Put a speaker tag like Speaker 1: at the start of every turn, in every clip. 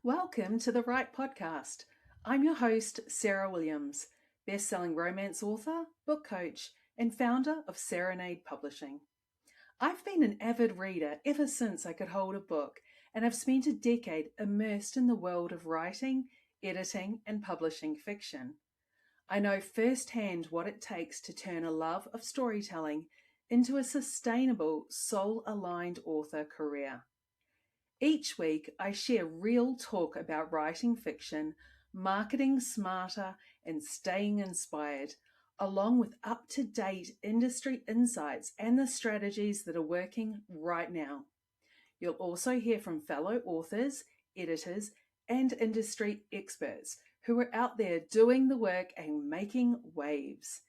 Speaker 1: Welcome to the Right Podcast. I'm your host, Sarah Williams, best-selling romance author, book coach, and founder of Serenade Publishing. I've been an avid reader ever since I could hold a book, and I've spent a decade immersed in the world of writing, editing, and publishing fiction. I know firsthand what it takes to turn a love of storytelling into a sustainable, soul-aligned author career. Each week, I share real talk about writing fiction, marketing smarter, and staying inspired, along with up-to-date industry insights and the strategies that are working right now. You'll also hear from fellow authors, editors, and industry experts who are out there doing the work and making waves.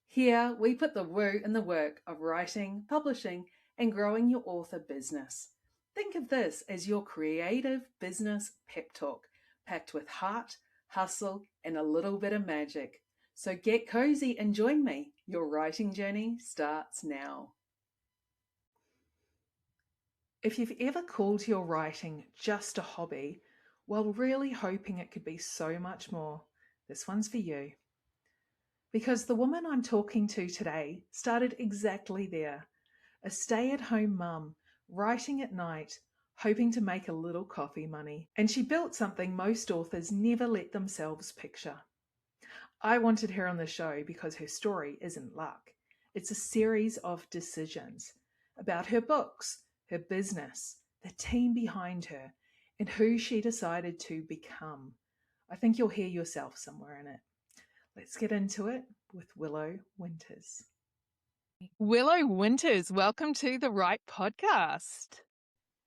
Speaker 1: Here, we put the woo in the work of writing, publishing, and growing your author business. Think of this as your creative business pep talk, packed with heart, hustle, and a little bit of magic. So get cozy and join me. Your writing journey starts now. If you've ever called your writing just a hobby, while really hoping it could be so much more, this one's for you. Because the woman I'm talking to today started exactly there. A stay-at-home mum, writing at night, hoping to make a little coffee money. And she built something most authors never let themselves picture. I wanted her on the show because her story isn't luck. It's a series of decisions about her books, her business, the team behind her, and who she decided to become. I think you'll hear yourself somewhere in it. Let's get into it with Willow Winters. Willow Winters, welcome to the Right Podcast.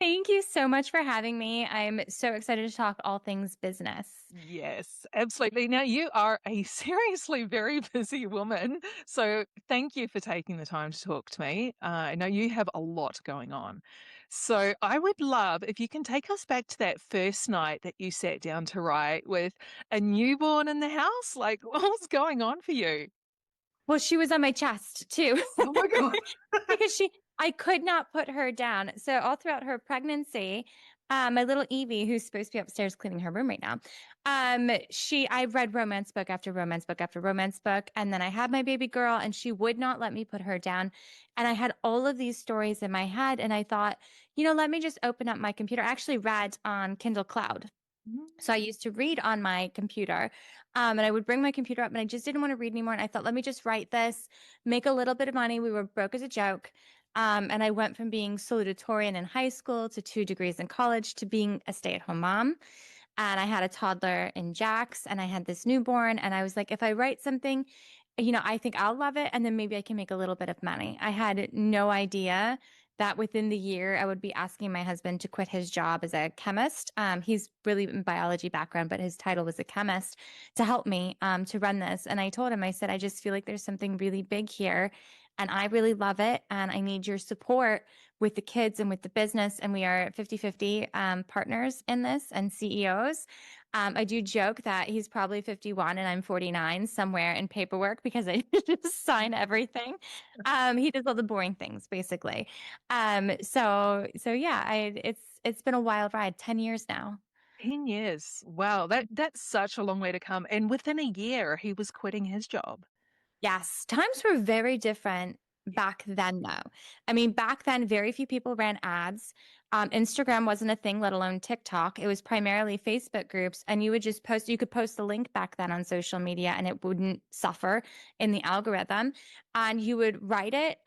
Speaker 2: Thank you so much for having me. I'm so excited to talk all things business.
Speaker 1: Yes, absolutely. Now, you are a seriously very busy woman, so thank you for taking the time to talk to me. I know you have a lot going on. So I would love if you can take us back to that first night that you sat down to write with a newborn in the house. Like, what was going on for you?
Speaker 2: Well, she was on my chest too.
Speaker 1: Oh my God.
Speaker 2: Because I could not put her down. So all throughout her pregnancy, my little Evie, who's supposed to be upstairs cleaning her room right now, I read romance book after romance book after romance book. And then I had my baby girl and she would not let me put her down. And I had all of these stories in my head. And I thought, let me just open up my computer. I actually read on Kindle Cloud. So I used to read on my computer, and I would bring my computer up and I just didn't want to read anymore. And I thought, let me just write this, make a little bit of money. We were broke as a joke. And I went from being salutatorian in high school to 2 degrees in college to being a stay-at-home mom. And I had a toddler in Jax and I had this newborn. And I was like, if I write something, I think I'll love it. And then maybe I can make a little bit of money. I had no idea that within the year I would be asking my husband to quit his job as a chemist. He's really in biology background, but his title was a chemist, to help me to run this. And I told him, I said, I just feel like there's something really big here and I really love it. And I need your support with the kids and with the business. And we are 50-50 partners in this and CEOs. I do joke that he's probably 51 and I'm 49 somewhere in paperwork because I just sign everything. He does all the boring things basically. So yeah, it's been a wild ride, 10 years now.
Speaker 1: 10 years. Wow, that's such a long way to come. And within a year, he was quitting his job.
Speaker 2: Yes, times were very different back then, though. I mean, back then, very few people ran ads. Instagram wasn't a thing, let alone TikTok. It was primarily Facebook groups, and you could post the link back then on social media, and it wouldn't suffer in the algorithm. And you would write it.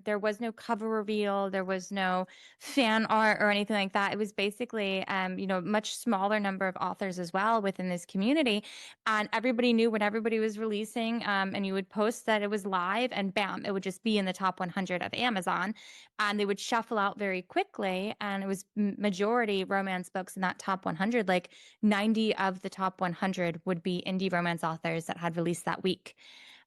Speaker 2: There was no cover reveal, there was no fan art or anything like that. It was basically, much smaller number of authors as well within this community. And everybody knew when everybody was releasing, and you would post that it was live and bam, it would just be in the top 100 of Amazon. And they would shuffle out very quickly. And it was majority romance books in that top 100, like 90 of the top 100 would be indie romance authors that had released that week.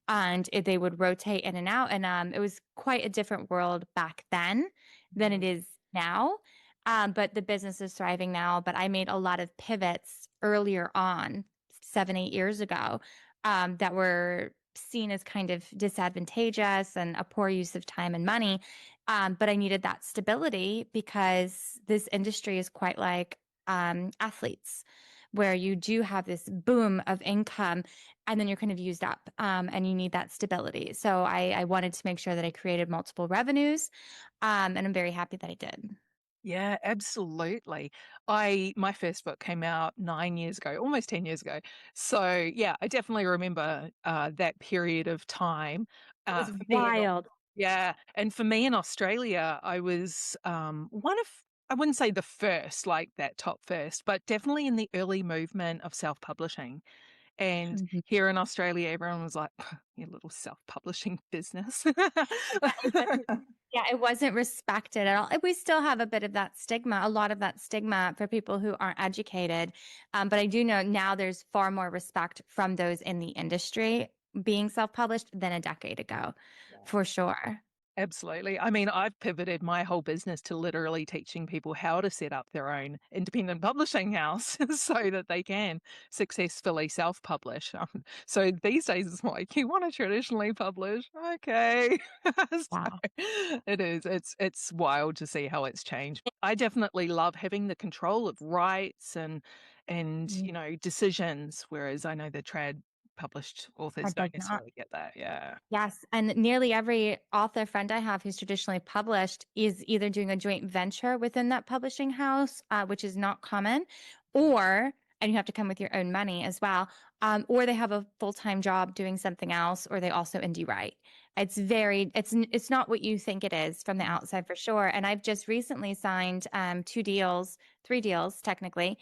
Speaker 2: And they would rotate in and out. And it was quite a different world back then than it is now. But the business is thriving now. But I made a lot of pivots earlier on, 7-8 years ago, that were seen as kind of disadvantageous and a poor use of time and money. But I needed that stability because this industry is quite like athletes, where you do have this boom of income and then you're kind of used up, and you need that stability. So I wanted to make sure that I created multiple revenues, and I'm very happy that I did.
Speaker 3: Yeah, absolutely. My first book came out 9 years ago, almost 10 years ago. So, yeah, I definitely remember, that period of time.
Speaker 2: It was
Speaker 3: For me in Au
Speaker 2: wild.
Speaker 3: Yeah, and for me in Australia, I was, one of I wouldn't say the first, like that top first, but definitely in the early movement of self-publishing. And
Speaker 2: Mhm.
Speaker 3: here in Australia, everyone was like, "You little self-publishing business."
Speaker 2: Yeah, it wasn't yeah, it wasn't respected at all. We still have a bit of that stigma, a lot of that stigma for people who aren't educated. But I do know now there's far more respect from those in the industry being self-published than a decade ago, for sure.
Speaker 3: Absolutely. I mean, I've pivoted my whole business to literally teaching people how to set up their own independent publishing house so that they can successfully self-publish. So these days it's like, you want to traditionally publish? Okay. So
Speaker 2: Wow.
Speaker 3: it is. It's wild to see how it's changed. I definitely love having the control of rights and decisions, whereas I know the trad published authors
Speaker 2: That
Speaker 3: don't
Speaker 2: does not.
Speaker 3: necessarily get that. Yeah.
Speaker 2: Yes, and nearly every author friend I have who's traditionally published is either doing a joint venture within that publishing house, which is not common, or and you have to come with your own money as well, or they have a full-time job doing something else, or they also indie write. It's not what you think it is from the outside for sure. And I've just recently signed two deals, three deals technically,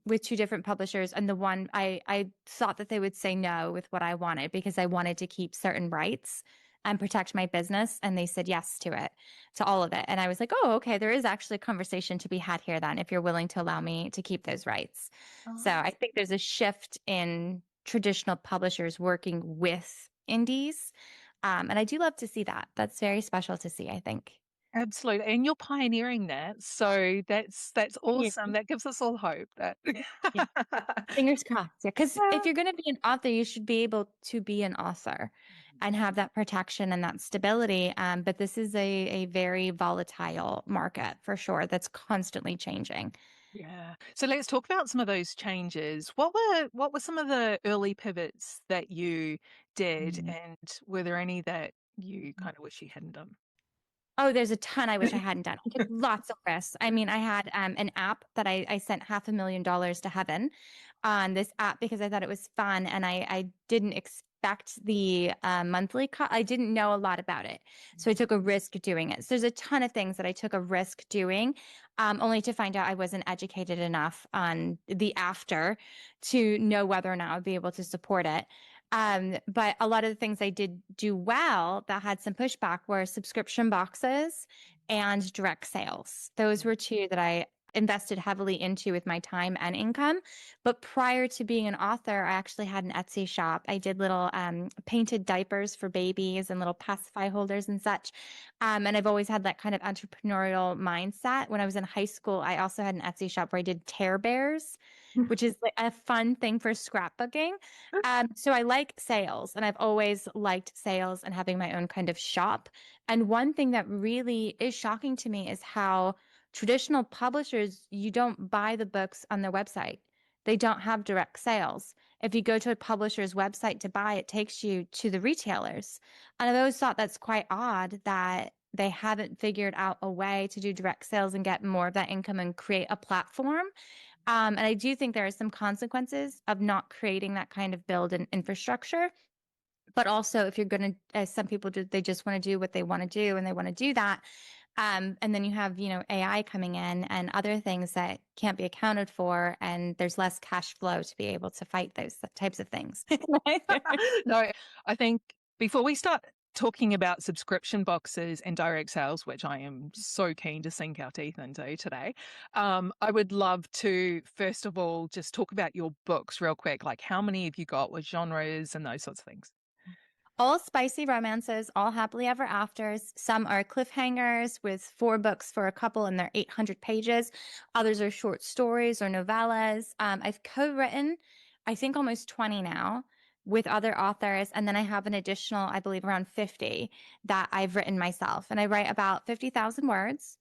Speaker 2: with two different publishers. And the one I thought that they would say no with what I wanted because I wanted to keep certain rights and protect my business. And they said yes to it, to all of it. And I was like, oh, okay, there is actually a conversation to be had here then if you're willing to allow me to keep those rights. So
Speaker 1: Oh,
Speaker 2: I think there's a shift in traditional publishers working with indies. And I do love to see that. That's very special to see, I think.
Speaker 3: Absolutely, and you're pioneering that, so that's
Speaker 2: Yeah.
Speaker 3: awesome. That gives us all hope that
Speaker 2: Yeah. Fingers crossed. Yeah. Because if
Speaker 3: Yeah.
Speaker 2: you're going to be an author, you should be able to be an author and have that protection and that stability. But this is a very volatile market for sure that's constantly changing.
Speaker 3: Yeah. So let's talk about some of those changes. What were some of the early pivots that you did,
Speaker 2: Mm.
Speaker 3: and were there any that you kind of wish you hadn't done?
Speaker 2: Oh, there's a ton I wish I hadn't done. I took lots of risks. I mean, I had an app that I sent $500,000 to heaven on this app because I thought it was fun and I didn't expect the monthly cost. I didn't know a lot about it. So I took a risk doing it. So there's a ton of things that I took a risk doing, only to find out I wasn't educated enough on the after to know whether or not I would be able to support it. But a lot of the things I did do well that had some pushback were subscription boxes and direct sales. Those were two that I invested heavily into with my time and income. But prior to being an author, I actually had an Etsy shop. I did little painted diapers for babies and little pacify holders and such. And I've always had that kind of entrepreneurial mindset. When I was in high school, I also had an Etsy shop where I did Tear Bears, which is like a fun thing for scrapbooking. So I like sales and I've always liked sales and having my own kind of shop. And one thing that really is shocking to me is how traditional publishers, you don't buy the books on their website. They don't have direct sales. If you go to a publisher's website to buy, it takes you to the retailers. And I've always thought that's quite odd that they haven't figured out a way to do direct sales and get more of that income and create a platform. And I do think there are some consequences of not creating that kind of build and infrastructure. But also, if you're going to, as some people do, they just want to do what they want to do and they want to do that. And then you have, AI coming in and other things that can't be accounted for, and there's less cash flow to be able to fight those types of things.
Speaker 3: No, I think before we start talking about subscription boxes and direct sales, which I am so keen to sink our teeth into today, I would love to, first of all, just talk about your books real quick. Like, how many have you got, what genres, and those sorts of things?
Speaker 2: All spicy romances, all happily ever afters. Some are cliffhangers with 4 books for a couple and they're 800 pages. Others are short stories or novellas. I've co-written, I think almost 20 now with other authors. And then I have an additional, I believe around 50 that I've written myself. And I write about 50,000 words.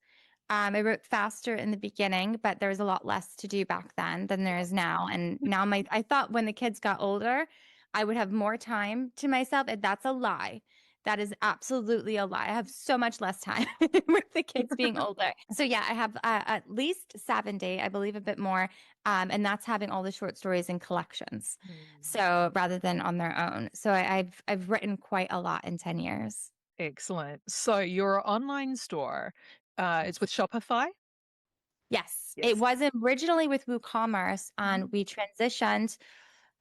Speaker 2: I wrote faster in the beginning, but there was a lot less to do back then than there is now. And now I thought when the kids got older, I would have more time to myself. And that's a lie. That is absolutely a lie. I have so much less time with the kids being older. So yeah, I have at least 70, I believe a bit more. And that's having all the short stories in collections. So rather than on their own. So I've written quite a lot in 10 years.
Speaker 3: Excellent. So your online store, it's with Shopify?
Speaker 2: Yes, it
Speaker 3: Yes.
Speaker 2: was originally with WooCommerce, and we transitioned,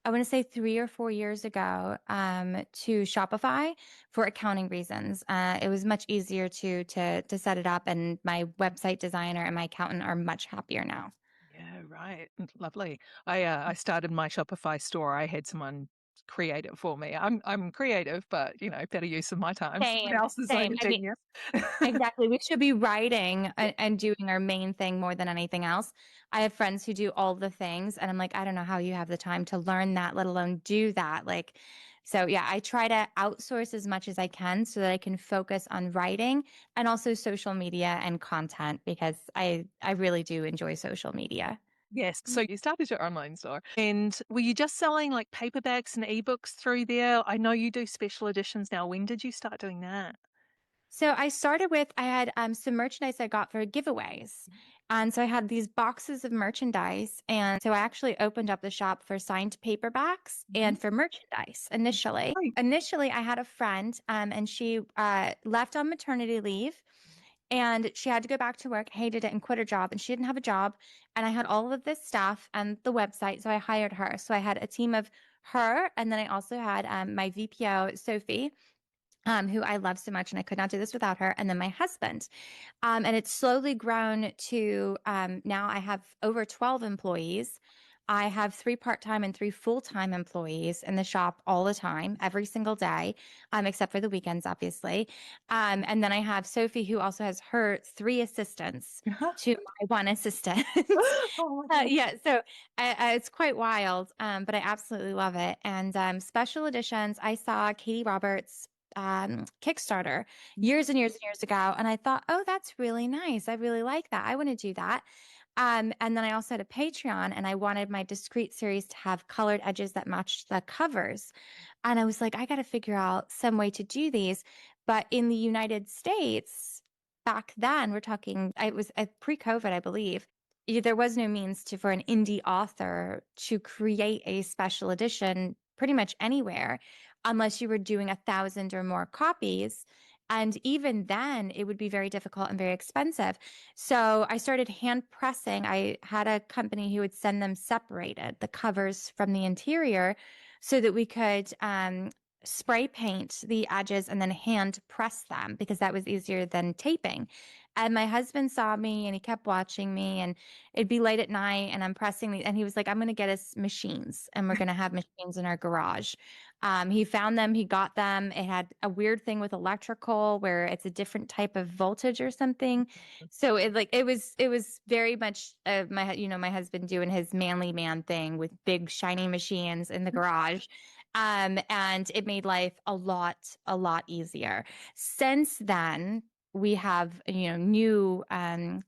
Speaker 2: I want to say 3 or 4 years ago, to Shopify for accounting reasons. It was much easier to set it up, and my website designer and my accountant are much happier now.
Speaker 3: Yeah, right. Lovely. I started my Shopify store. I had someone create it for me. I'm creative, but better use of my time. Someone
Speaker 2: Same,
Speaker 3: else is like
Speaker 2: same.
Speaker 3: a
Speaker 2: I mean,
Speaker 3: genius.
Speaker 2: exactly. We should be writing
Speaker 3: Yeah.
Speaker 2: and doing our main thing more than anything else. I have friends who do all the things, and I'm like, I don't know how you have the time to learn that, let alone do that. Like, so yeah, I try to outsource as much as I can so that I can focus on writing and also social media and content because I really do enjoy social media.
Speaker 3: Yes. So you started your online store, and were you just selling like paperbacks and ebooks through there? I know you do special editions now. When did you start doing that?
Speaker 2: So I started with I had some merchandise I got for giveaways. And so I had these boxes of merchandise. And so I actually opened up the shop for signed paperbacks
Speaker 3: Mhm.
Speaker 2: and for merchandise initially.
Speaker 3: Great.
Speaker 2: Initially, I had a friend and she left on maternity leave and she had to go back to work, hated it, and quit her job. And she didn't have a job. And I had all of this stuff and the website. So I hired her. So I had a team of her. And then I also had my VPO, Sophie, who I love so much, and I could not do this without her. And then my husband. And it's slowly grown to now I have over 12 employees. I have 3 part-time and 3 full-time employees in the shop all the time, every single day, except for the weekends, obviously. And then I have Sophie, who also has her 3 assistants to my 1 assistant.
Speaker 3: Oh my God.
Speaker 2: Yeah, so it's quite wild, but I absolutely love it. And special editions, I saw Katie Roberts' Kickstarter years and years and years ago. And I thought, oh, that's really nice. I really like that. I want to do that. And then I also had a Patreon and I wanted my discrete series to have colored edges that matched the covers. And I was like, I got to figure out some way to do these. But in the United States, back then, we're talking, it was pre-COVID, I believe. There was no means to for an indie author to create a special edition pretty much anywhere unless you were doing 1,000 or more copies. And even then, it would be very difficult and very expensive. So I started hand pressing. I had a company who would send them separated, the covers from the interior, so that we could spray paint the edges and then hand press them because that was easier than taping. And my husband saw me and he kept watching me, and it'd be late at night and I'm pressing and he was like, I'm going to get us machines and we're going to have machines in our garage. He found them, he got them. It had a weird thing with electrical where it's a different type of voltage or something. So it was very much my husband doing his manly man thing with big shiny machines in the garage. And it made life a lot easier. Since then, we have new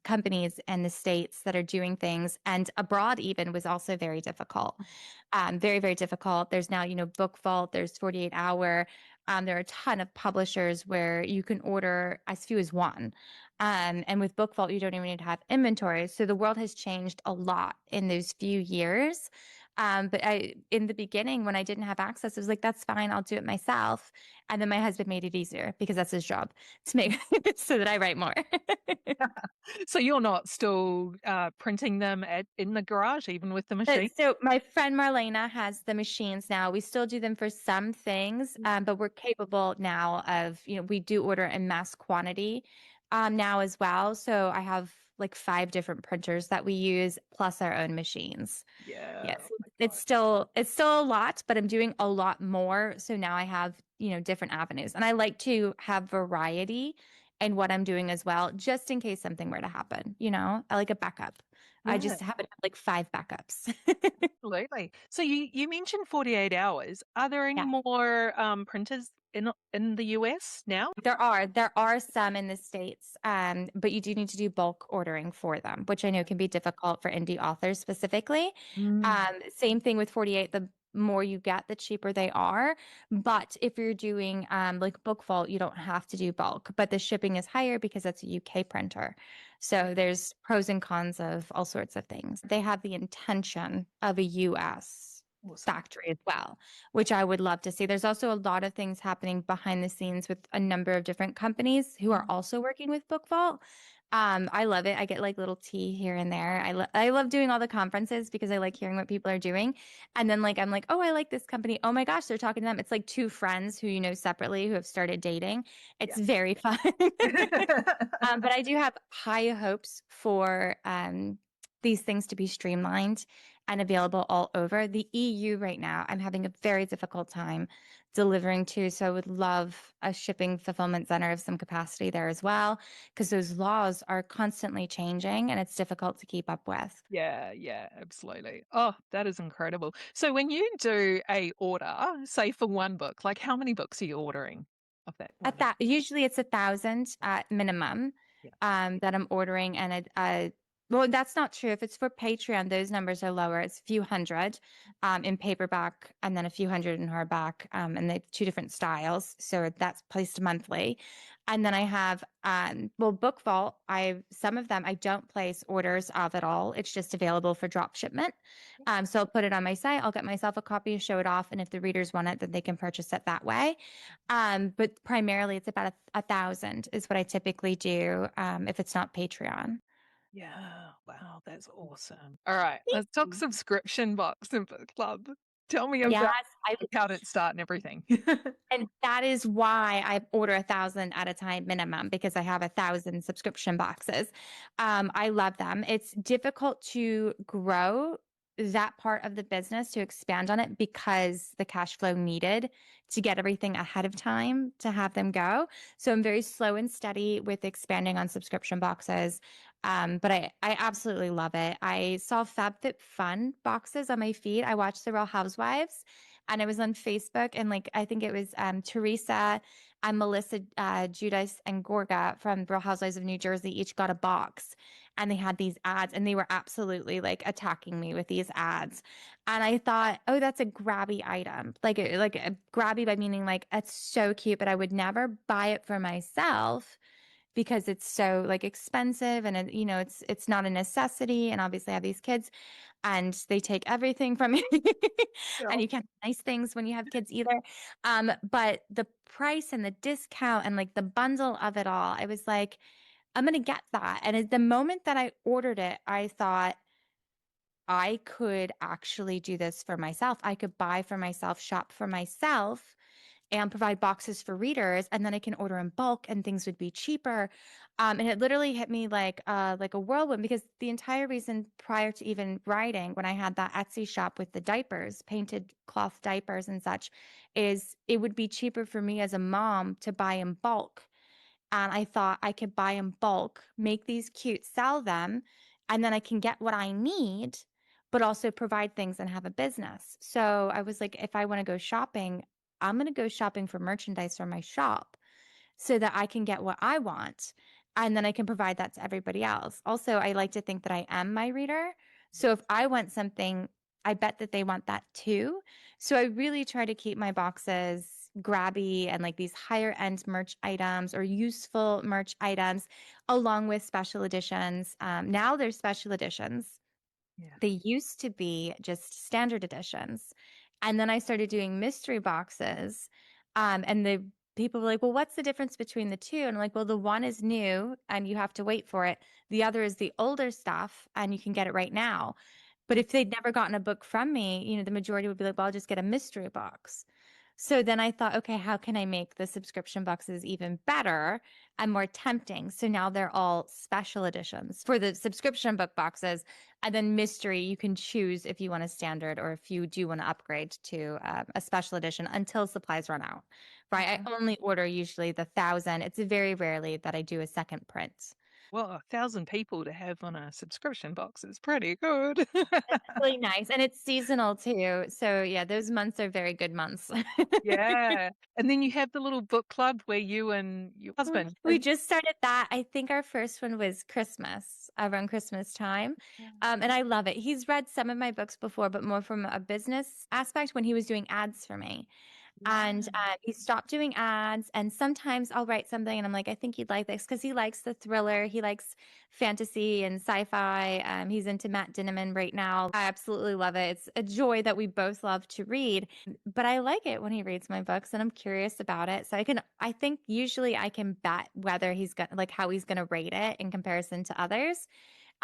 Speaker 2: companies in the States that are doing things, and abroad even was also very difficult. Very, very difficult. There's now, Book Vault, there's 48 Hour. There are a ton of publishers where you can order as few as one. And with Book Vault, you don't even need to have inventory. So the world has changed a lot in those few years. But in the beginning, when I didn't have access, I was like, that's fine, I'll do it myself. And then my husband made it easier because that's his job to make so that I write more.
Speaker 3: So you're not still printing them in the garage, even with the machine?
Speaker 2: So my friend Marlena has the machines now. We still do them for some things, but we're capable now of, we do order in mass quantity now as well. So I have like 5 different printers that we use plus our own machines.
Speaker 3: Yeah.
Speaker 2: Yes,
Speaker 3: Oh my
Speaker 2: it's still a lot, but I'm doing a lot more. So now I have, different avenues. And I like to have variety in what I'm doing as well, just in case something were to happen, I like a backup. I
Speaker 3: Yeah,
Speaker 2: just happen to have like 5 backups.
Speaker 3: absolutely. So you mentioned 48 hours. Are there any
Speaker 2: Yeah.
Speaker 3: more printers in the US now?
Speaker 2: There are some in the States, but you do need to do bulk ordering for them, which I know can be difficult for indie authors specifically.
Speaker 3: Mm.
Speaker 2: Same thing with 48. The more you get, the cheaper they are. But if you're doing like Book Vault, you don't have to do bulk, but the shipping is higher because it's a UK printer. So there's pros and cons of all sorts of things. They have the intention of a US
Speaker 3: Awesome.
Speaker 2: factory as well, which I would love to see. There's also a lot of things happening behind the scenes with a number of different companies who are also working with Book Vault. I love it. I get like little tea here and there. I love doing all the conferences because I like hearing what people are doing. And then like I'm like, oh, I like this company. Oh my gosh, they're talking to them. It's like two friends who you know separately who have started dating. It's very fun. But I do have high hopes for these things to be streamlined and available all over. The EU right now, I'm having a very difficult time delivering to. So I would love a shipping fulfillment center of some capacity there as well, because those laws are constantly changing and it's difficult to keep up with.
Speaker 3: Yeah, absolutely. Oh, that is incredible. So when you do a order, say for one book, like how many books are you ordering of that
Speaker 2: At
Speaker 3: order?
Speaker 2: that, usually it's 1,000 at minimum
Speaker 3: Yeah.
Speaker 2: that I'm ordering, and well, that's not true. If it's for Patreon, those numbers are lower. It's a few hundred in paperback, and then a few hundred in hardback, and they have two different styles. So that's placed monthly. And then I have well, Book Vault. Some of them I don't place orders of at all. It's just available for drop shipment. So I'll put it on my site. I'll get myself a copy, show it off, and if the readers want it, then they can purchase it that way. But primarily it's about 1,000 is what I typically do if it's not Patreon.
Speaker 3: Yeah. Wow, that's awesome. All right,
Speaker 2: Thank
Speaker 3: let's talk
Speaker 2: you.
Speaker 3: subscription box and book club. Tell me
Speaker 2: Yes,
Speaker 3: about how did it start and everything.
Speaker 2: and that is why I order 1,000 at a time minimum because I have 1,000 subscription boxes. I love them. It's difficult to grow that part of the business to expand on it because the cash flow needed to get everything ahead of time to have them go. So I'm very slow and steady with expanding on subscription boxes. But I absolutely love it. I saw FabFitFun boxes on my feed. I watched The Real Housewives and I was on Facebook and like I think it was Teresa and Melissa Judice and Gorga from Real Housewives of New Jersey each got a box and they had these ads and they were absolutely like attacking me with these ads. And I thought, oh, that's a grabby item. Like a grabby by meaning like it's so cute, but I would never buy it for myself because it's so like expensive and you know it's not a necessity and obviously I have these kids and they take everything from you
Speaker 3: Yeah.
Speaker 2: and you can't have nice things when you have kids either. But the price and the discount and like the bundle of it all, I was like, I'm gonna get that. And at the moment that I ordered it, I thought I could actually do this for myself. I could buy for myself, shop for myself, and provide boxes for readers, and then I can order in bulk and things would be cheaper. And it literally hit me like a whirlwind because the entire reason prior to even writing, when I had that Etsy shop with the diapers, painted cloth diapers and such, is it would be cheaper for me as a mom to buy in bulk. And I thought I could buy in bulk, make these cute, sell them, and then I can get what I need, but also provide things and have a business. So I was like, if I want to go shopping, I'm going to go shopping for merchandise from my shop so that I can get what I want. And then I can provide that to everybody else. Also, I like to think that I am my reader. So if I want something, I bet that they want that too. So I really try to keep my boxes grabby and like these higher end merch items or useful merch items along with special editions. Now there's special editions.
Speaker 3: Yeah.
Speaker 2: They used to be just standard editions. And then I started doing mystery boxes. And the people were like, well, what's the difference between the two? And I'm like, well, the one is new and you have to wait for it. The other is the older stuff and you can get it right now. But if they'd never gotten a book from me, you know, the majority would be like, well, I'll just get a mystery box. So then I thought, okay, how can I make the subscription boxes even better and more tempting? So now they're all special editions for the subscription book boxes. And then mystery, you can choose if you want a standard or if you do want to upgrade to a special edition until supplies run out. Right? I only order usually the 1,000. It's very rarely that I do a second print.
Speaker 3: Well, 1,000 people to have on a subscription box is pretty good.
Speaker 2: Really nice. And it's seasonal too. So yeah, those months are very good months.
Speaker 3: Yeah. And then you have the little book club where you and your husband
Speaker 2: We just started that. I think our first one was Christmas, around Christmas time. And I love it. He's read some of my books before, but more from a business aspect when he was doing ads for me. And he stopped doing ads. And sometimes I'll write something and I'm like, I think you'd like this because he likes the thriller. He likes fantasy and sci-fi. He's into Matt Dinniman right now. I absolutely love it. It's a joy that we both love to read. But I like it when he reads my books and I'm curious about it. So I think usually I can bet whether he's gonna like how he's gonna rate it in comparison to others.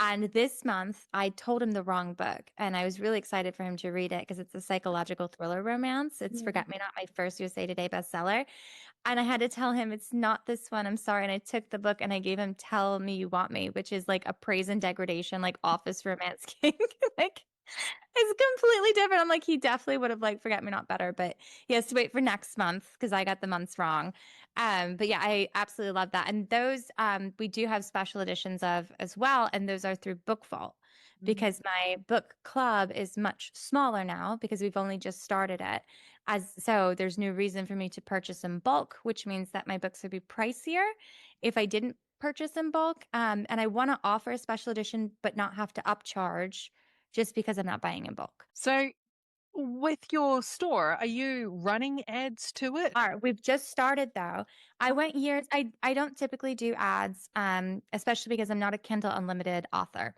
Speaker 2: And this month, I told him the wrong book, and I was really excited for him to read it because it's a psychological thriller romance. It's Forget Me Not, my first USA Today bestseller. And I had to tell him it's not this one. I'm sorry. And I took the book and I gave him Tell Me You Want Me, which is like a praise and degradation, like office romance king. Like it's completely different. I'm like, he definitely would have liked Forget Me Not better, but he has to wait for next month because I got the months wrong. But yeah, I absolutely love that. And those we do have special editions of as well, and those are through Book Vault because my book club is much smaller now because we've only just started it. So there's no reason for me to purchase in bulk, which means that my books would be pricier if I didn't purchase in bulk. And I want to offer a special edition, but not have to upcharge just because I'm not buying in bulk.
Speaker 3: So with your store, are you running ads to it?
Speaker 2: We've just started though. I went years. I don't typically do ads, especially because I'm not a Kindle Unlimited author.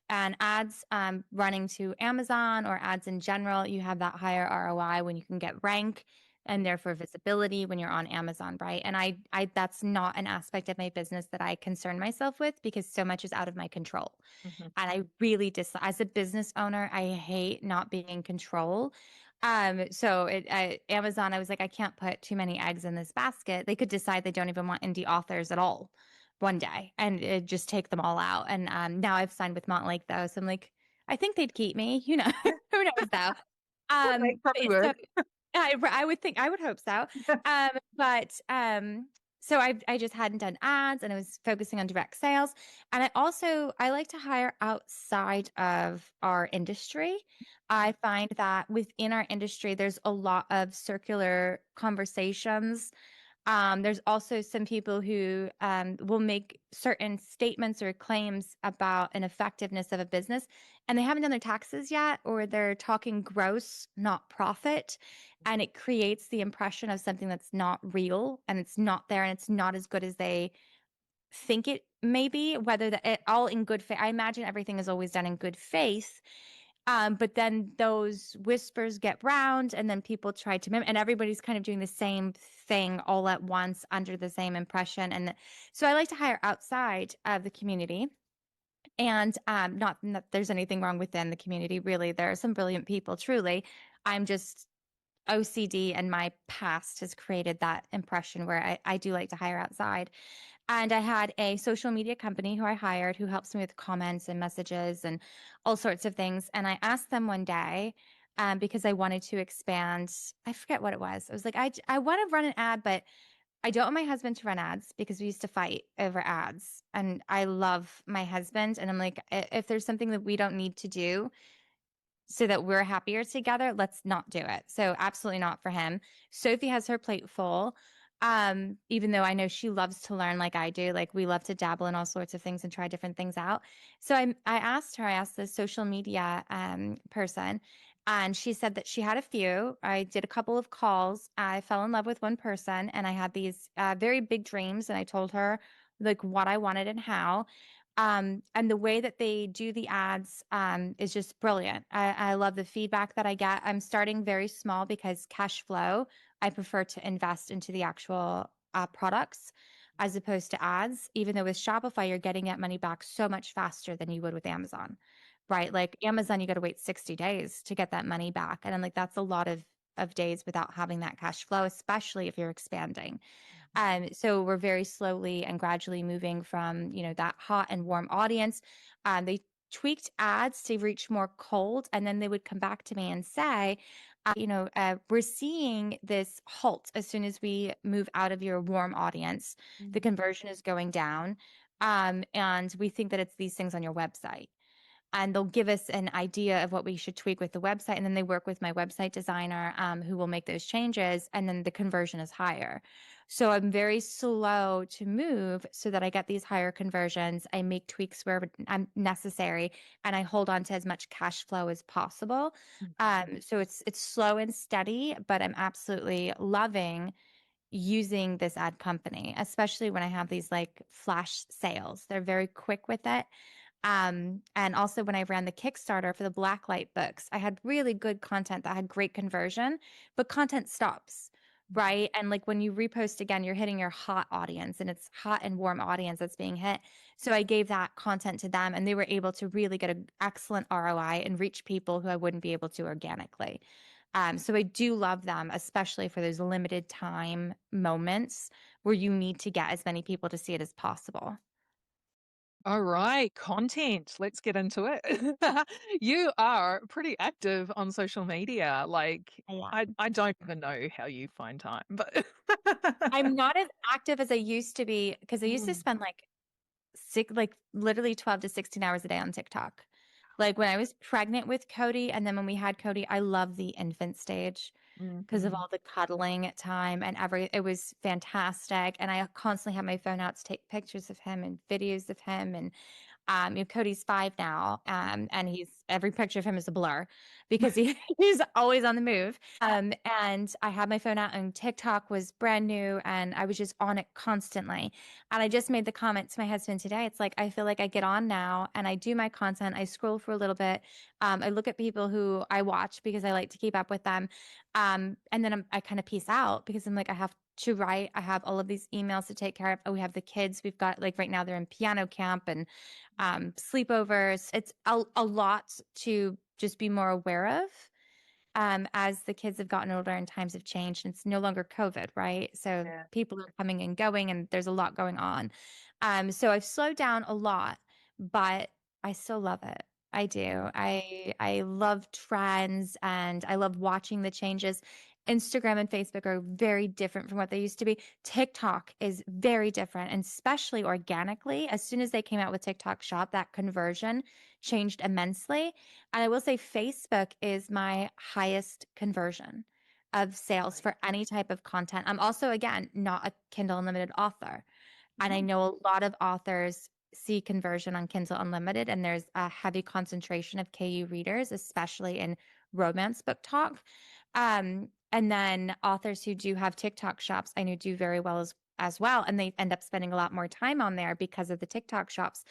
Speaker 2: And ads running to Amazon or ads in general, you have that higher ROI when you can get rank and therefore visibility when you're on Amazon, right? And I that's not an aspect of my business that I concern myself with because so much is out of my control. And I really as a business owner, I hate not being in control. So Amazon, I was like, I can't put too many eggs in this basket. They could decide they don't even want indie authors at all one day and just take them all out. And now I've signed with Montlake though, so I'm like, I think they'd keep me. You know, who knows though.
Speaker 3: They probably would.
Speaker 2: I would think, I would hope so. But so I just hadn't done ads and I was focusing on direct sales. And I like to hire outside of our industry. I find that within our industry, there's a lot of circular conversations. There's also some people who will make certain statements or claims about an effectiveness of a business, and they haven't done their taxes yet, or they're talking gross, not profit. And it creates the impression of something that's not real and it's not there and it's not as good as they think it may be, whether it all in good faith. I imagine everything is always done in good faith. But then those whispers get round and then people try to and everybody's kind of doing the same thing all at once under the same impression. And so I like to hire outside of the community. And not that there's anything wrong within the community, really. There are some brilliant people, truly. I'm just OCD and my past has created that impression where I do like to hire outside. And I had a social media company who I hired who helps me with comments and messages and all sorts of things. And I asked them one day because I wanted to expand. I forget what it was. I was like, I want to run an ad, but I don't want my husband to run ads because we used to fight over ads. And I love my husband. And I'm like, if there's something that we don't need to do so that we're happier together, let's not do it. So absolutely not for him. Sophie has her plate full. Even though I know she loves to learn like I do, like we love to dabble in all sorts of things and try different things out. So I asked the social media person, and she said that she had a few. I did a couple of calls. I fell in love with one person, and I had these very big dreams, and I told her like what I wanted and how. And the way that they do the ads is just brilliant. I love the feedback that I get. I'm starting very small because cash flow, I prefer to invest into the actual products as opposed to ads, even though with Shopify, you're getting that money back so much faster than you would with Amazon, right? Like Amazon, you got to wait 60 days to get that money back. And I'm like, that's a lot of days without having that cash flow, especially if you're expanding. So we're very slowly and gradually moving from, that hot and warm audience. They tweaked ads to reach more cold, and then they would come back to me and say, we're seeing this halt as soon as we move out of your warm audience. The conversion is going down. And we think that it's these things on your website. And they'll give us an idea of what we should tweak with the website. And then they work with my website designer, who will make those changes. And then the conversion is higher. So I'm very slow to move so that I get these higher conversions. I make tweaks where I'm necessary, and I hold on to as much cash flow as possible. So it's slow and steady, but I'm absolutely loving using this ad company, especially when I have these like flash sales. They're very quick with it. And also when I ran the Kickstarter for the Blacklight books, I had really good content that had great conversion, but content stops, right? And like when you repost again, you're hitting your hot audience, and it's hot and warm audience that's being hit. So I gave that content to them, and they were able to really get an excellent ROI and reach people who I wouldn't be able to organically. So I do love them, especially for those limited time moments where you need to get as many people to see it as possible.
Speaker 3: All right, content. Let's get into it. You are pretty active on social media. Like,
Speaker 2: Yeah.
Speaker 3: I don't even know how you find time, but
Speaker 2: I'm not as active as I used to be, because I used to
Speaker 3: Mm,
Speaker 2: spend like literally 12 to 16 hours a day on TikTok. Like when I was pregnant with Cody, and then when we had Cody, I love the infant stage because of
Speaker 3: mhm.
Speaker 2: all the cuddling time and it was fantastic. And I constantly have my phone out to take pictures of him and videos of him. And Cody's 5 now, and every picture of him is a blur because he's always on the move. And I had my phone out, and TikTok was brand new, and I was just on it constantly. And I just made the comment to my husband today. It's like I feel like I get on now and I do my content. I scroll for a little bit. I look at people who I watch because I like to keep up with them, and then I kind of peace out because I'm like I have to write. I have all of these emails to take care of. Oh, we have the kids. We've got like right now they're in piano camp and sleepovers. It's a lot to just be more aware of, as the kids have gotten older and times have changed. And it's no longer COVID, right? So
Speaker 3: Yeah.
Speaker 2: people are coming and going, and there's a lot going on. So I've slowed down a lot, but I still love it. I do. I love trends, and I love watching the changes. Instagram and Facebook are very different from what they used to be. TikTok is very different, and especially organically. As soon as they came out with TikTok Shop, that conversion changed immensely. And I will say Facebook is my highest conversion of sales for any type of content. I'm also, again, not a Kindle Unlimited author. And I
Speaker 3: Mm.
Speaker 2: know a lot of authors see conversion on Kindle Unlimited, and there's a heavy concentration of KU readers, especially in romance book talk. And then authors who do have TikTok shops, I know do very well as well. And they end up spending a lot more time on there because of the TikTok shops.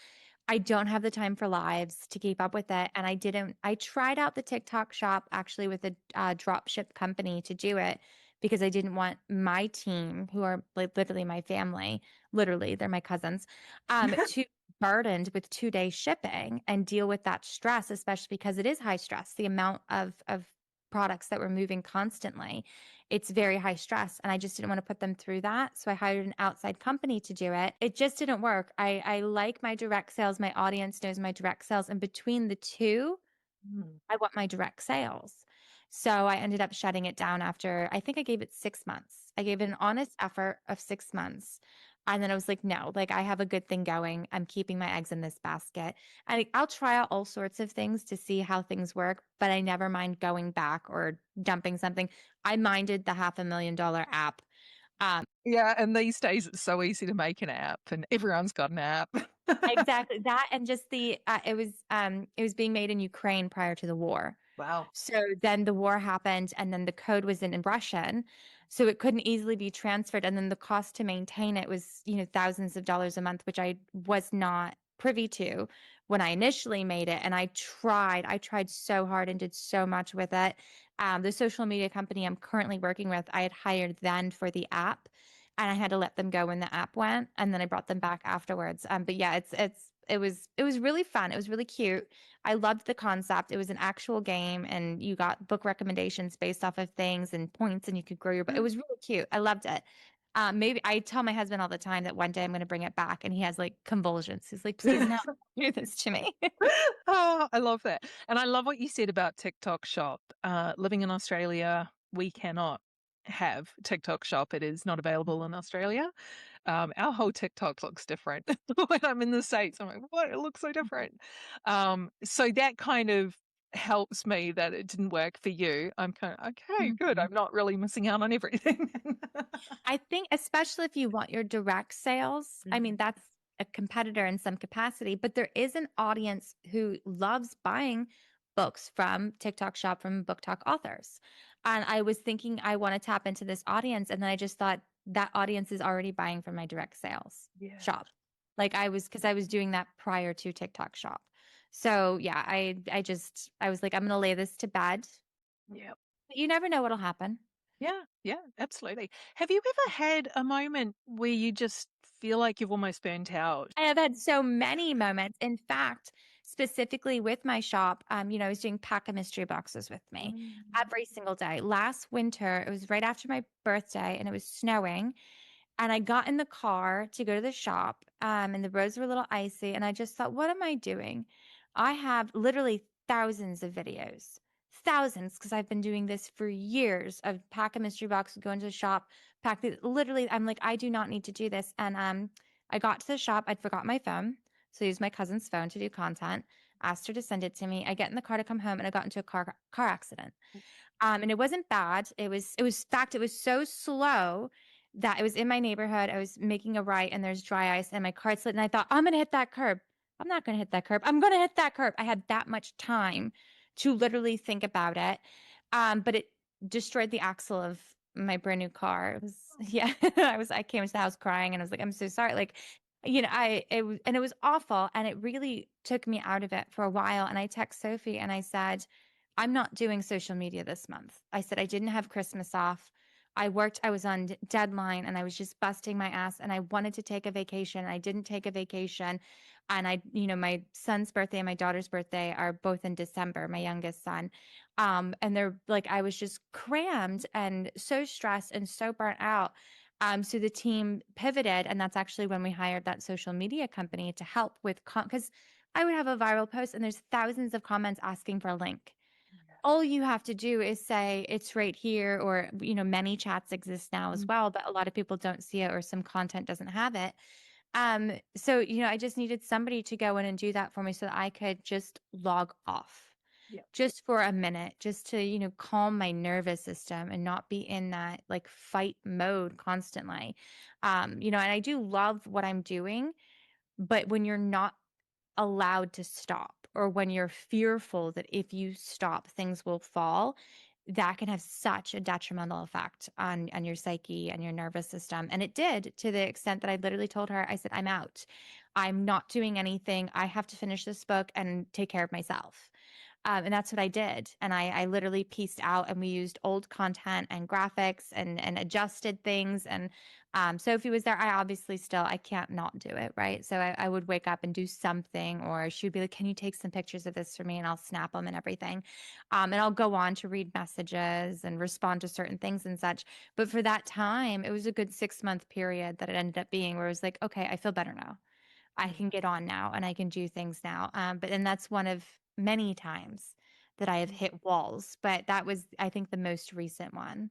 Speaker 2: I don't have the time for lives to keep up with it. And I tried out the TikTok shop actually with a drop ship company to do it because I didn't want my team, who are like literally my family, literally, they're my cousins, to be burdened with 2-day shipping and deal with that stress, especially because it is high stress. The amount of products that we're moving constantly, it's very high stress, and I just didn't want to put them through that. So I hired an outside company to do it. It just didn't work. I like my direct sales. My audience knows my direct sales. And between the two,
Speaker 3: Mm.
Speaker 2: I want my direct sales. So I ended up shutting it down after, I think I gave it 6 months. I gave it an honest effort of 6 months. And then I was like, no, like I have a good thing going. I'm keeping my eggs in this basket. And I'll try out all sorts of things to see how things work, but I never mind going back or dumping something. I minded the $500,000 app. Um,
Speaker 3: Yeah, and these days it's so easy to make an app, and everyone's got an app.
Speaker 2: exactly that. And just it was being made in Ukraine prior to the war.
Speaker 3: Wow.
Speaker 2: So then the war happened, and then the code was in Russian, so it couldn't easily be transferred. And then the cost to maintain it was, thousands of dollars a month, which I was not privy to when I initially made it. And I tried so hard and did so much with it. The social media company I'm currently working with, I had hired then for the app, and I had to let them go when the app went, and then I brought them back afterwards. But yeah, it was really fun. It was really cute. I loved the concept. It was an actual game, and you got book recommendations based off of things and points, and you could grow your book. It was really cute. I loved it. Maybe I tell my husband all the time that one day I'm going to bring it back, and he has like convulsions. He's like, please no, don't do this to me.
Speaker 3: Oh, I love that. And I love what you said about TikTok Shop. Living in Australia, we cannot have TikTok Shop. It is not available in Australia. Our whole TikTok looks different when I'm in the States. I'm like, what? It looks so different. So that kind of helps me that it didn't work for you. I'm kind of, okay, good. I'm not really missing out on everything.
Speaker 2: I think, especially if you want your direct sales, I mean, that's a competitor in some capacity, but there is an audience who loves buying books from TikTok Shop from Book Talk authors. And I was thinking I want to tap into this audience. And then I just thought that audience is already buying from my direct sales
Speaker 3: Yeah.
Speaker 2: shop. Like because I was doing that prior to TikTok Shop. So yeah, I was like, I'm going to lay this to bed.
Speaker 3: Yeah.
Speaker 2: But you never know what'll happen.
Speaker 3: Yeah, absolutely. Have you ever had a moment where you just feel like you've almost burnt out?
Speaker 2: I have had so many moments. In fact, specifically with my shop, I was doing pack a mystery boxes with me every single day. Last winter, it was right after my birthday and it was snowing. And I got in the car to go to the shop, and the roads were a little icy. And I just thought, what am I doing? I have literally thousands of videos, thousands, because I've been doing this for years of pack a mystery box, go into the shop, literally, I'm like, I do not need to do this. And I got to the shop, I'd forgot my phone. So I used my cousin's phone to do content, asked her to send it to me. I get in the car to come home and I got into a car accident. And it wasn't bad. It was fact, it was so slow that it was in my neighborhood. I was making a right and there's dry ice and my car slid and I thought, I'm gonna hit that curb. I'm not gonna hit that curb. I'm gonna hit that curb. I had that much time to literally think about it. But it destroyed the axle of my brand new car. It was yeah. I came into the house crying and I was like, I'm so sorry. Like, it was awful. And it really took me out of it for a while. And I text Sophie and I said, I'm not doing social media this month. I said I didn't have Christmas off. I worked, I was on deadline and I was just busting my ass and I wanted to take a vacation. I didn't take a vacation. And my son's birthday and my daughter's birthday are both in December, my youngest son. And they're like, I was just crammed and so stressed and so burnt out. So the team pivoted, and that's actually when we hired that social media company to help with, because I would have a viral post and there's thousands of comments asking for a link. All you have to do is say it's right here, or many chats exist now as well, but a lot of people don't see it or some content doesn't have it. So I just needed somebody to go in and do that for me so that I could just log off.
Speaker 3: Yeah.
Speaker 2: Just for a minute, just to calm my nervous system and not be in that like fight mode constantly. And I do love what I'm doing, but when you're not allowed to stop, or when you're fearful that if you stop things will fall, that can have such a detrimental effect on your psyche and your nervous system. And it did, to the extent that I literally told her, I said, I'm out, I'm not doing anything, I have to finish this book and take care of myself. And that's what I did. And I literally pieced out, and we used old content and graphics and adjusted things. And Sophie was there. I can't not do it. Right. So I would wake up and do something, or she would be like, can you take some pictures of this for me? And I'll snap them and everything. And I'll go on to read messages and respond to certain things and such. But for that time, it was a good 6-month period that it ended up being, where it was like, okay, I feel better now. I can get on now and I can do things now. But then that's one of many times that I have hit walls. But that was, I think, the most recent one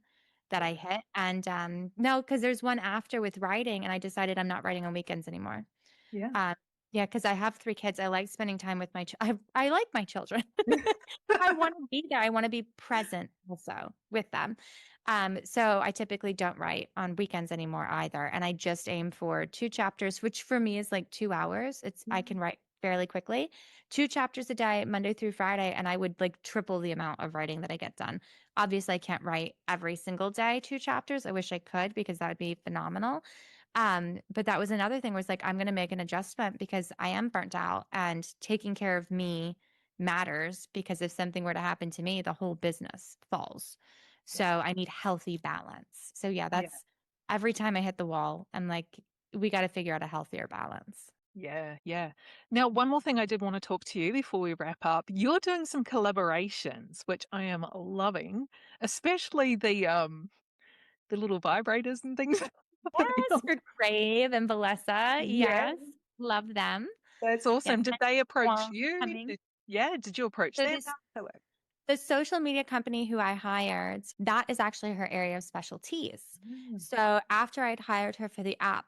Speaker 2: that I hit. And no, because there's one after with writing, and I decided I'm not writing on weekends anymore.
Speaker 3: Yeah.
Speaker 2: Yeah, because I have 3 kids. I like spending time with I like my children. I want to be there. I want to be present also with them. So I typically don't write on weekends anymore either. And I just aim for 2 chapters, which for me is like 2 hours. I can write fairly quickly. 2 chapters a day, Monday through Friday, and I would like triple the amount of writing that I get done. Obviously, I can't write every single day 2 chapters. I wish I could, because that would be phenomenal. But that was another thing, was like, I'm going to make an adjustment because I am burnt out, and taking care of me matters, because if something were to happen to me, the whole business falls. So I need healthy balance. So yeah, that's every time I hit the wall, I'm like, we got to figure out a healthier balance.
Speaker 3: Yeah. Now, one more thing I did want to talk to you before we wrap up. You're doing some collaborations, which I am loving, especially the little vibrators and things.
Speaker 2: Yes, for Crave and Valessa.
Speaker 3: Yeah,
Speaker 2: Yes, love them.
Speaker 3: that's
Speaker 2: Yes,
Speaker 3: awesome. Did
Speaker 2: and
Speaker 3: they approach
Speaker 2: more
Speaker 3: you?
Speaker 2: coming.
Speaker 3: Did you approach
Speaker 2: So
Speaker 3: them?
Speaker 2: this The social media company who I hired, that is actually her area of specialties.
Speaker 3: Mm.
Speaker 2: So after I'd hired her for the app,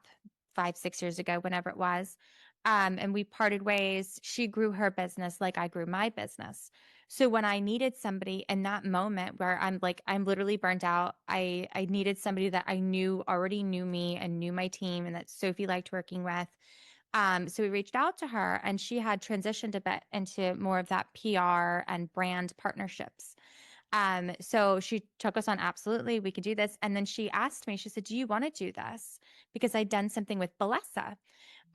Speaker 2: 5, 6 years ago, whenever it was. And we parted ways. She grew her business like I grew my business. So when I needed somebody in that moment where I'm literally burnt out, I needed somebody that I knew already knew me and knew my team and that Sophie liked working with. So we reached out to her, and she had transitioned a bit into more of that PR and brand partnerships. So she took us on, absolutely, we could do this. And then she asked me, she said, do you want to do this? Because I'd done something with Balessa,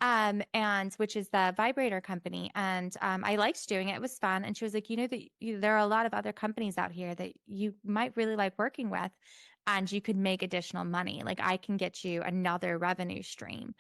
Speaker 2: and which is the vibrator company. And I liked doing it. It was fun. And she was like, there are a lot of other companies out here that you might really like working with, and you could make additional money. Like, I can get you another revenue stream.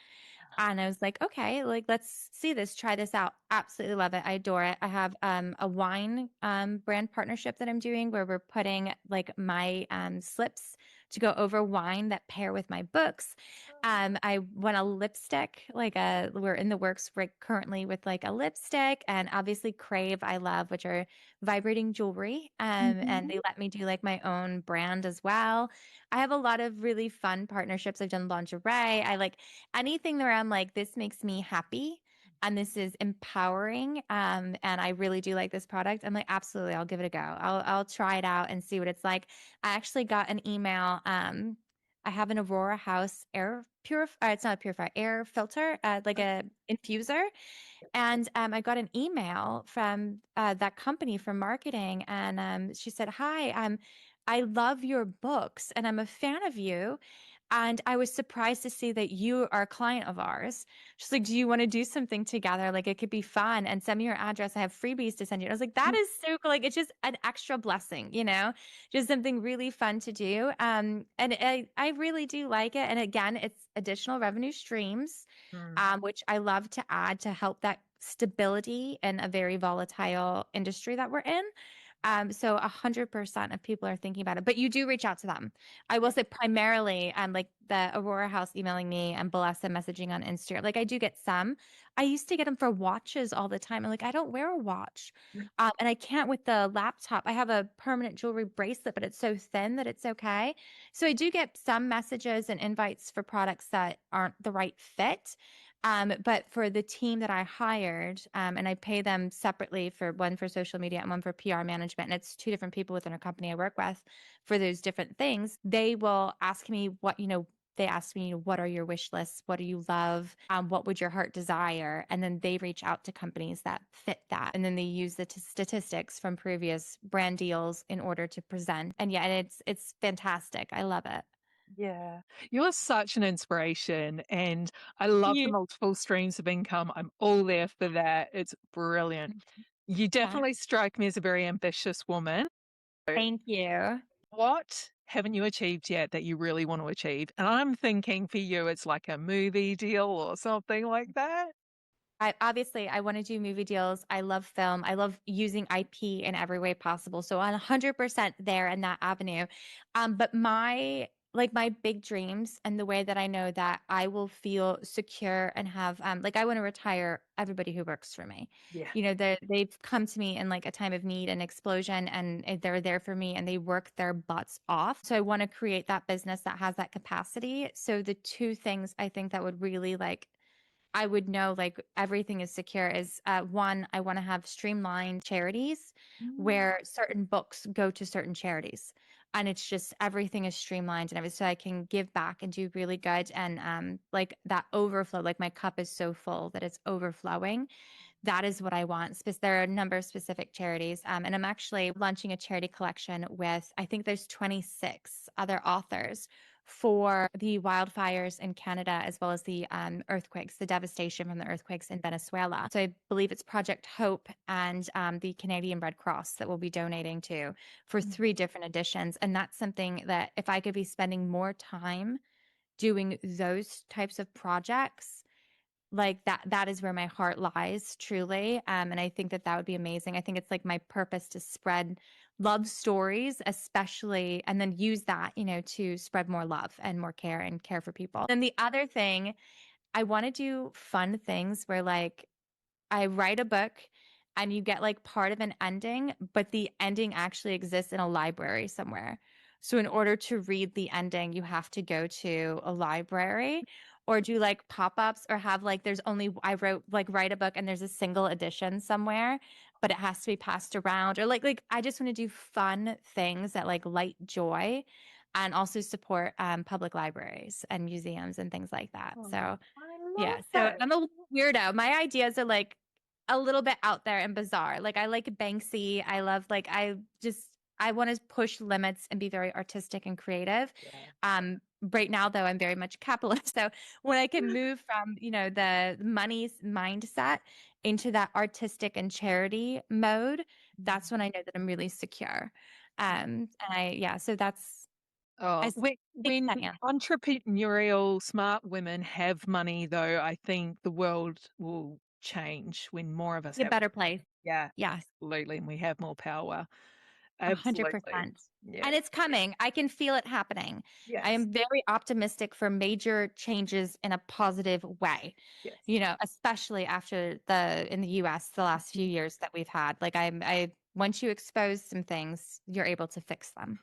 Speaker 2: And I was like, okay, like, let's see this, try this out. Absolutely love it. I adore it. I have a wine brand partnership that I'm doing where we're putting like my slips to go over wine that pair with my books. I want a lipstick, we're in the works right currently with like a lipstick, and obviously Crave, I love, which are vibrating jewelry. And they let me do like my own brand as well. I have a lot of really fun partnerships. I've done lingerie. I like anything where I'm like, this makes me happy and this is empowering. And I really do like this product. I'm like, absolutely, I'll give it a go. I'll try it out and see what it's like. I actually got an email. I have an Aurora House air purifier. It's not a purifier, air filter, like a infuser. And I got an email from that company from marketing, and she said, "Hi, I love your books, and I'm a fan of you. And I was surprised to see that you are a client of ours." She's like, "Do you want to do something together? Like, it could be fun. And send me your address. I have freebies to send you." I was like, "That is so cool!" Like, it's just an extra blessing, just something really fun to do. And I really do like it. And again, it's additional revenue streams, which I love to add to help that stability in a very volatile industry that we're in. So 100% of people are thinking about it, but you do reach out to them. I will say primarily, like the Aurora House emailing me and Balessa messaging on Instagram. Like, I do get some. I used to get them for watches all the time. I'm like, I don't wear a watch. And I can't with the laptop. I have a permanent jewelry bracelet, but it's so thin that it's okay. So I do get some messages and invites for products that aren't the right fit. But for the team that I hired, and I pay them separately, for one for social media and one for PR management, and it's two different people within a company I work with for those different things, they will ask me they ask me, what are your wish lists? What do you love? What would your heart desire? And then they reach out to companies that fit that. And then they use the statistics from previous brand deals in order to present. And yeah, it's fantastic. I love it.
Speaker 3: Yeah, you're such an inspiration, and I love the
Speaker 2: You,
Speaker 3: multiple streams of income. I'm all there for that. It's brilliant. You definitely strike me as a very ambitious woman.
Speaker 2: thank you.
Speaker 3: What haven't you achieved yet that you really want to achieve? And I'm thinking for you, it's like a movie deal or something like that.
Speaker 2: I want to do movie deals. I love film. I love using IP in every way possible. So I'm 100% there in that avenue. But my big dreams, and the way that I know that I will feel secure and have, I want to retire everybody who works for me.
Speaker 1: Yeah.
Speaker 2: They've come to me in like a time of need and explosion, and they're there for me and they work their butts off. So I want to create that business that has that capacity. So the two things I think that would really, like, I would know like everything is secure is, one, I want to have streamlined charities where certain books go to certain charities. And it's just everything is streamlined and everything. So I can give back and do really good. And like that overflow, like my cup is so full that it's overflowing. That is what I want. There are a number of specific charities. And I'm actually launching a charity collection with, I think there's 26 other authors for the wildfires in Canada, as well as the earthquakes, the devastation from the earthquakes in Venezuela. So I believe it's Project Hope and the Canadian Red Cross that we'll be donating to for 3 different editions. And that's something that if I could be spending more time doing those types of projects, like that is where my heart lies, truly. And I think that would be amazing. I think it's like my purpose to spread love stories, especially, and then use that, to spread more love and more care and care for people. Then the other thing, I want to do fun things where, like, I write a book and you get like part of an ending, but the ending actually exists in a library somewhere. So in order to read the ending, you have to go to a library, or do like pop-ups, or have like write a book and there's a single edition somewhere, but it has to be passed around, or like I just want to do fun things that like light joy, and also support public libraries and museums and things like that.
Speaker 3: Oh,
Speaker 2: So
Speaker 3: I
Speaker 2: yeah,
Speaker 3: love
Speaker 2: so
Speaker 3: that.
Speaker 2: I'm a weirdo. My ideas are like a little bit out there and bizarre. Like I like Banksy. I love like I want to push limits and be very artistic and creative.
Speaker 3: Yeah.
Speaker 2: Right now though, I'm very much capitalist. So when I can move from, the money's mindset into that artistic and charity mode, that's when I know that I'm really secure. So that's
Speaker 3: Oh,
Speaker 2: I think
Speaker 3: when
Speaker 2: that answer.
Speaker 3: entrepreneurial smart women have money, though, I think the world will change when more of us
Speaker 2: Be a
Speaker 3: have.
Speaker 2: better place.
Speaker 3: Yeah,
Speaker 2: Yes.
Speaker 3: absolutely. And we have more power. Absolutely.
Speaker 2: 100%.
Speaker 3: Yeah.
Speaker 2: And it's coming. I can feel it happening. I
Speaker 3: Yes.
Speaker 2: am very optimistic for major changes in a positive way,
Speaker 3: Yes.
Speaker 2: especially after in the US, the last few years that we've had. Like once you expose some things, you're able to fix them.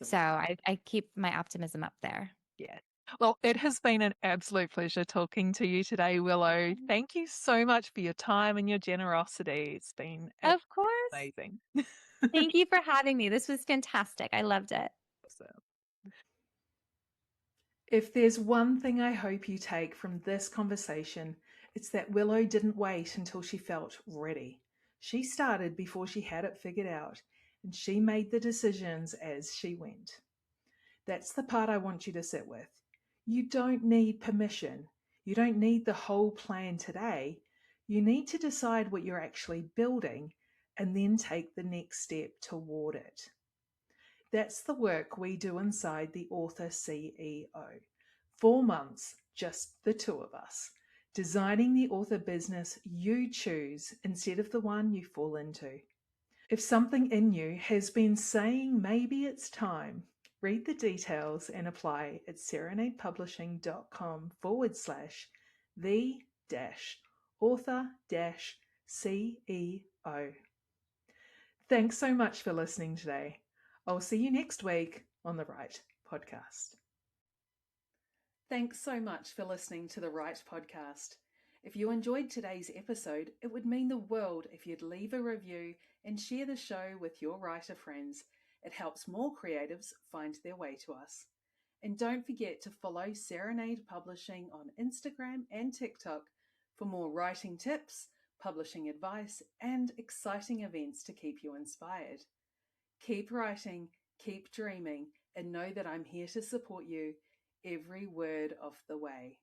Speaker 2: So I keep my optimism up there.
Speaker 3: Yeah. Well, it has been an absolute pleasure talking to you today, Willow. Thank you so much for your time and your generosity. It's been
Speaker 2: Of course.
Speaker 3: amazing.
Speaker 2: Thank you for having me. This was fantastic. I loved it.
Speaker 3: Awesome.
Speaker 1: If there's one thing I hope you take from this conversation, it's that Willow didn't wait until she felt ready. She started before she had it figured out, and she made the decisions as she went. That's the part I want you to sit with. You don't need permission. You don't need the whole plan today. You need to decide what you're actually building and then take the next step toward it. That's the work we do inside the Author CEO. 4 months, just the two of us, designing the author business you choose instead of the one you fall into. If something in you has been saying maybe it's time, read the details and apply at serenadepublishing.com/the-author-CEO. Thanks so much for listening today. I'll see you next week on The Right Podcast. Thanks so much for listening to The Right Podcast. If you enjoyed today's episode, it would mean the world if you'd leave a review and share the show with your writer friends. It helps more creatives find their way to us. And don't forget to follow Serenade Publishing on Instagram and TikTok for more writing tips, publishing advice, and exciting events to keep you inspired. Keep writing, keep dreaming, and know that I'm here to support you every word of the way.